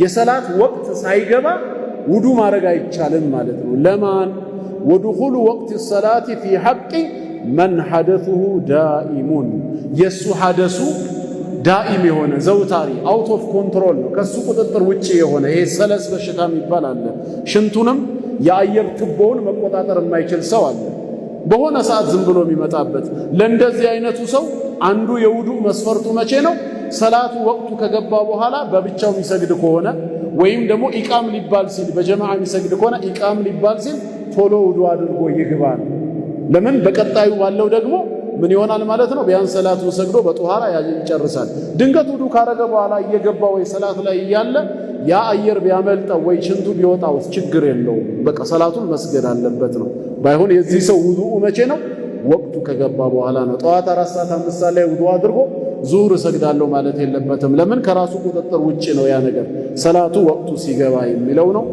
የሰላት ወቅት ሳይገባ ውዱ ማድረግ አይቻልም ማለት ነው። ለማን ወድኹሉ ወቅት ሰላቲ ፊ ሐቅ መን ሐደሱሁ ዳኢሙን የሱ ሐደሱ ዳኢም የሆነ ዘውታሪ አውት ኦፍ ኮንትሮል ነው፣ ከሱ ቁጥጥር ውጪ የሆነ ይሄ ሰለስ በሽታ የሚባል አለ። ሽንቱንም የአየር ትቦውን መቆጣጠር የማይችል ሰው አለ፣ በሆነ ሰዓት ዝም ብሎ የሚመጣበት። ለእንደዚህ አይነቱ ሰው አንዱ የውዱእ መስፈርቱ መቼ ነው? ሰላቱ ወቅቱ ከገባ በኋላ በብቻው የሚሰግድ ከሆነ ወይም ደግሞ ኢቃም ሊባል ሲል በጀማዓ የሚሰግድ ከሆነ ኢቃም ሊባል ሲል ቶሎ ውዱእ አድርጎ ይግባ ነው። ለምን በቀጣዩ ባለው ደግሞ ምን ይሆናል ማለት ነው? ቢያንስ ሰላቱን ሰግዶ በጧሃራ ይጨርሳል። ድንገት ውዱእ ካረገ በኋላ እየገባ ወይ ሰላት ላይ እያለ ያ አየር ቢያመልጠው ወይ ሽንቱ ቢወጣው ችግር የለውም። በቃ ሰላቱን መስገድ አለበት ነው። ባይሆን የዚህ ሰው ውዱእ መቼ ነው? ወቅቱ ከገባ በኋላ ነው። ጠዋት 4 ሰዓት 5 ሰዓት ላይ ውዱእ አድርጎ ዙሁር እሰግዳለሁ ማለት የለበትም። ለምን? ከራሱ ቁጥጥር ውጪ ነው ያ ነገር። ሰላቱ ወቅቱ ሲገባ የሚለው ነው።